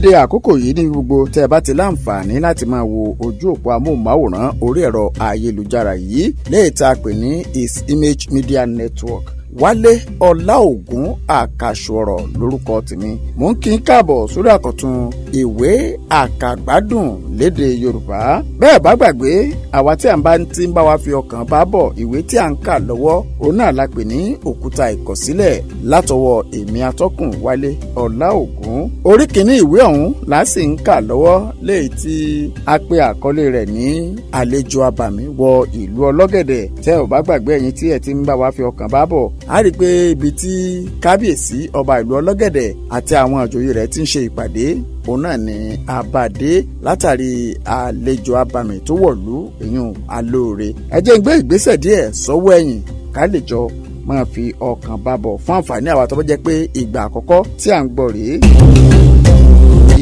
dédé àkókò yìí ní gbogbo tẹ́ ẹ bá ti láǹfààní láti máa wo ojú òpó amóhùnmáwòrán orí ẹ̀rọ ayélujára yìí léè tá a pè ní His Image Media Network. Wálé Ọláògún Àkàsọ̀rọ̀ lórúkọ tèmi. Mò ń kí n káàbọ̀ sórí àkọ́tún ìwé Akagbadun lédè Yorùbá. Bẹ́ẹ̀ bá gbàgbé àwa tí à ń bá ti ń bá wa fi ọkàn bá bọ̀ ìwé tí à ń kà lọ́wọ́ òun náà la pè ní òkúta ìkọ̀sílẹ̀ látọwọ́ èmi atọ́kùn Wálé Ọláògún. Orí kìíní ìwé ọ̀hún là sì ń kà lọ́wọ́ léyìí tí a pè àkọlé rẹ̀ ní àlejò abàmì wọ ìlú ọlọ́gẹ̀dẹ̀. Tẹ́ ò bá gbàgbé ẹ̀yin tí ẹ ti ń bá wa fi ọkàn bá bọ̀ a rí i pé ibi tí kábíyèsí ọba ìlú ọlọ́gẹ̀dẹ̀ àti àwọn àjòyè rẹ̀ ti ń ṣe ìpàdé òun náà ní àbàdé látàrí àlejò abàmì tó wọ̀lú èyàn alóore. ẹ jẹ́ ń gbé ìgbésẹ̀ díẹ̀ sọ́wọ́ ẹ̀yìn ká lè jọ máa fi ọkàn bá bọ̀ fún àǹfààní àwa tó bá jẹ́ pé ìgbà àkọ́kọ́ tí à ń gbọ́ rèé.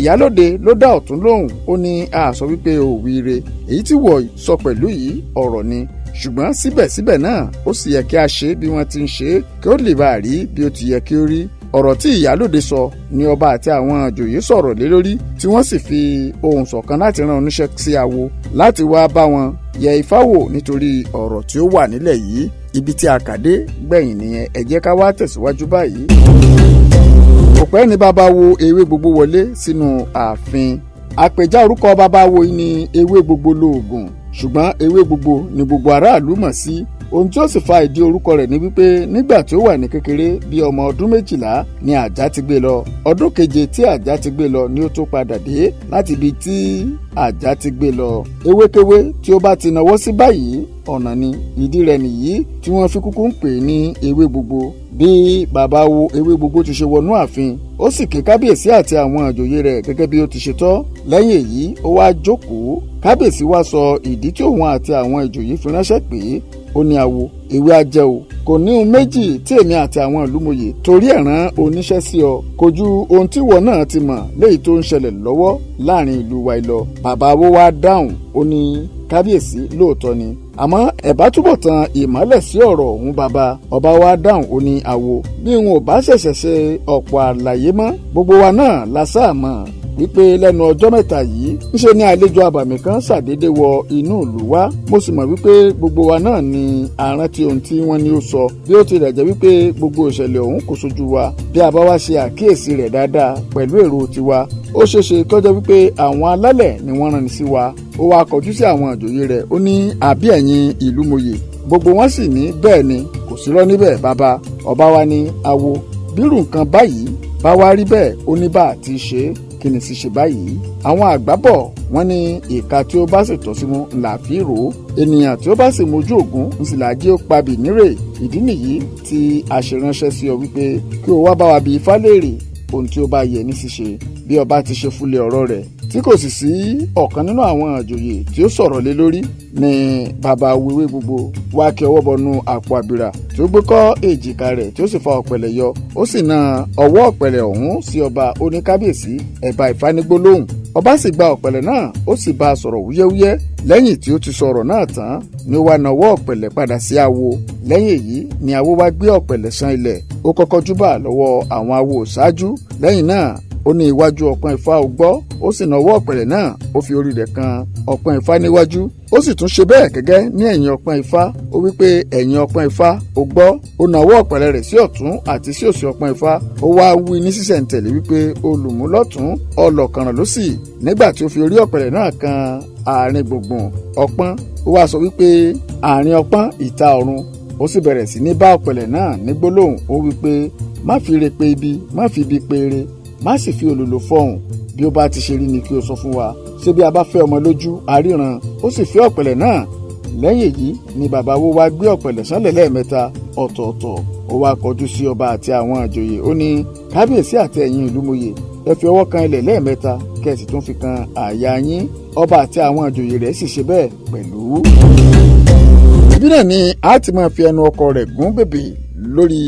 Ìyálóde ló dá ọ̀tún lóhùn ó ní a sọ wípé òwìire èyí tí wọ́n sọ pẹ̀lú yìí ọ̀rọ̀ ni ṣùgbọ́n síbẹ̀síbẹ̀ náà ó sì yẹ kí a ṣe bí wọ́n ti ń ṣe kí ó lè bá a rí bí ó ti yẹ kí ó rí. ọ̀rọ̀ tí ìyálóde sọ ni ọba àti àwọn àjòyè sọ̀rọ̀ lé lórí tí wọ́n sì fi ohùn ṣọ̀kan láti rán oníṣẹ́ sí awo láti wá bá wọn yẹ ifá wò nítorí ọ̀rọ̀ tí ó wà nílẹ̀ yìí. Ibi tí a kà dé gbẹ̀yìn nìyẹn, ẹ jẹ́ ká wá tẹ̀síwájú báyìí. Òpẹ́ ni babawo ewé gbogbo wọlé sínú ààfin. Àpèjá orúkọ babawo ni ewé gbogbo lóògùn ṣùgbọ́n ewé gbogbo ni gbogbo aráàlú mọ̀ sí. Ohun tí ó sì fa ìdí orúkọ rẹ̀ ni wípé nígbà tí ó wà ní kékeré bíi ọmọ ọdún 12 ni àjá ti gbé lọ. Ọdún keje tí àjá ti gbé lọ ni ó tó padà dé láti ibi tí àjá ti gbé lọ. Ewékewé tí ó bá ti nawọ́ sí báyìí ọ̀nà ni. Ìdí rẹ̀ nìyí tí wọ́n fi kúkú ń pè ní ewé gbogbo. Bí babawo ewé gbogbo ti ṣe wọnú ààfin ó sì ké kábíyèsí àti àwọn àjòyè rẹ̀ gẹ́gẹ́ bí ó ti ṣe tọ́. Lẹ́yìn èyí ó wá jókòó. Kábíyèsí wá sọ ìdí tí òun àti àwọn ìjòyè fi ránṣẹ́ pé ó ní awo ewé ajẹ́ o kò ní ohun méjì tí èmi àti àwọn ìlúmọ̀yè torí ẹ̀ rán oníṣẹ́ sí ọ kò ju ohun tí ìwọ náà ti mọ̀ léyìí tó ń ṣẹlẹ̀ lọ́wọ́ láàrin ìlú wa lọ. Bàbá awo wá dáhùn ó ní kábíyèsí lóòótọ́ ni àmọ́ ẹ bá túbọ̀ tan ìmọ́lẹ̀ sí ọ̀rọ̀ ọ̀hún bàbá. Ọba wa dáhùn ó ní awo bí wọn ò bá ṣẹ̀ṣẹ̀ ṣe ọ̀pọ̀ àlàyé mọ́ gbogbo wa náà la sáà mọ̀ wípé lẹ́nu ọjọ́ mẹ́ta yìí ńṣe ni àlejò abàmì kan ṣàdédé wọ inú ìlú wa. Mo sì mọ̀ wípé gbogbo wa náà ni àrántí ohun tí wọ́n ní ó sọ bí ó tilẹ̀ jẹ́ wípé gbogbo ìṣẹ̀lẹ̀ ọ̀hún kò sojú wa. Bí a bá wá ṣe àkíyèsí rẹ̀ dáadáa pẹ̀lú èrò tiwa ó ṣeéṣe kó jẹ́ wípé àwọn alálẹ̀ ni wọ́n rán ni sí wa. Ó wá kọjú sí àwọn àjòyè rẹ̀ ó ní àbí ẹ̀yin ìlú mòye. Gbogbo wọn sì ní bẹ́ẹ̀ ni kò sí rọ́ níbẹ̀ bàbá. Ọba wa ní awo bírù nǹkan báyìí bá wá rí bẹ́ẹ̀ ó ní bá àti ṣe é kí ni sì ṣe báyìí. Àwọn àgbà bọ̀ wọ́n ní ìka tí ó bá sì tọ́ símú ńlá fi rò ó. Ènìyàn tí ó bá sì mójú ògún ńsìlá jẹ́ ó pabì nírè. Ìdí nìyí tí a ṣe ránṣẹ́ sí ọ wípé kí o wá bá wa bi Ifá léèrè ohun tí ó bá yẹ ní ṣíṣe. Bí ọba ti ṣe fúlẹ̀ ọ̀rọ̀ rẹ̀ tí kò sì sí ọ̀kan nínú àwọn àjòyè tí ó sọ̀rọ̀ lé lórí ni bàbá wíwé gbogbo wá kí ọwọ́ bọnú àpò àbìrà tí ó gbé kọ́ èjìká rẹ̀ tí ó sì fa ọ̀pẹ̀lẹ̀ yọ. Ó sì na ọwọ́ ọ̀pẹ̀lẹ̀ ọ̀hún sí ọba oníkábíyèsí ẹ̀bá ìfánigbólóhùn. Ọba sì gba ọ̀pẹ̀lẹ̀ náà ó sì bá a sọ̀rọ̀ wúyẹ́wúyẹ́. Lẹ́yìn tí ó ti sọ̀rọ̀ náà tán ni ó wá nawọ́ ọ̀pẹ̀lẹ̀ padà sí awo. Lẹ́yìn èyí ni awo wá gbé ọ̀pẹ̀lẹ̀ ṣán ilẹ̀. Ó kọ́kọ́ júbà lọ́wọ́ àwọn awo ṣáájú. Lẹ́yìn náà ó ní iwájú ọpọ́n Ifá ó gbọ́ ó sì nawọ́ ọ̀pẹ̀lẹ̀ náà ó fi orí rẹ̀ kan ọpọ́n Ifá níwájú. Ó sì tún ṣe bẹ́ẹ̀ gẹ́gẹ́ ní ẹ̀yìn ọpọ́n Ifá. Ó wí pé ẹ̀yìn ọpọ́n Ifá ó gbọ́. Ó nawọ́ ọ̀pẹ̀lẹ̀ rẹ̀ sí ọ̀tún àti sí òsì ọpọ́n Ifá. Ó wá wí ní sísẹ̀ntẹ̀lé wípé olùmúlọ́tún ọlọ́kànràn lósì. Nígbà tí ó fi orí ọ̀pẹ̀lẹ̀ náà kan àárín gbùngbùn ọpọ́n ó wá sọ wípé àárín ọpọ́n ìta ọ̀run. Ó sì bẹ̀rẹ̀ sí ní bá ọ̀pẹ̀lẹ̀ náà ní gbólóhùn. Ó wí pé má fi re pe ibi má fi ibi pe ire má sì fi òlòlò fọhùn. Bí ó bá ti ṣe rí ni kí o sọ fún wa. Ṣé bí a bá fẹ́ ọmọ lójú àríran ó sì fẹ́ ọ̀pẹ̀lẹ̀ náà. Lẹ́yìn èyí ni bàbá wo wá gbé ọ̀pẹ̀lẹ̀ sánlẹ̀ lẹ́ẹ̀mẹ́ta ọ̀tọ̀ọ̀tọ̀. Ó wá kọjú sí ọba àti àwọn àjòyè ó ní kábíyèsí àti ẹ̀yin ìlú mòye ẹ fi ọwọ́ kan ilẹ̀ lẹ́ẹ̀mẹ́ta kẹ́ ẹ sì tún fi kan àyà yín. Ọba àti àwọn àjòyè rẹ̀ sì ṣe bẹ́ẹ̀ pẹ̀lú. Ibi náà ni a ti máa fi ẹnu ọkọ rẹ̀ gún bèbè lórí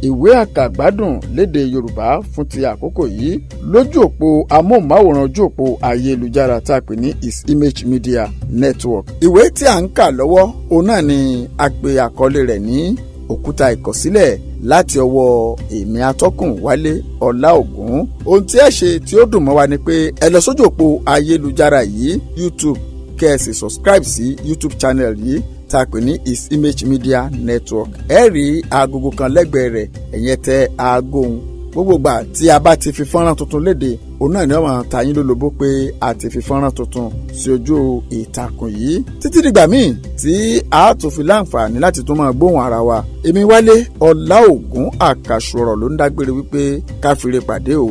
ìwé Akagbadun lédè Yorùbá fún ti àkókò yìí lójú òpó amóhùnmáwòrán ojú òpó ayélujára tá a pè ní His Image Media Network. Ìwé tí à ń kà lọ́wọ́ òun náà ni a pè àkọlé rẹ̀ ní òkúta ìkọ̀sílẹ̀ láti ọwọ́ èmi atọ́kùn Wálé Ọláògún. ohun tí ẹ ṣe tí ó dùn mọ́ wa ni pé ẹ lọ sójú òpó ayélujára yìí YouTube kẹ́ ẹ sì subscribe sí YouTube channel yìí tá a pè ní His Image Media Network. ẹ rí agogo kan lẹ́gbẹ̀ẹ́ rẹ̀, ẹ̀yẹn tẹ aago ohun. gbogbo ìgbà tí a bá ti fi fọ́nrán tuntun léde, òun náà ni wọ́n máa ta yín lólobó pé a ti fi fọ́nrán tuntun sí ojú ìtàkùn yìí. títí dìgbà míì tí a tún fi láǹfààní láti tún máa gbóhùn ara wa. èmi Wálé Ọláògún àkàṣù ọ̀rọ̀ ló ń dágbére wípé ká fìrè pàdé o.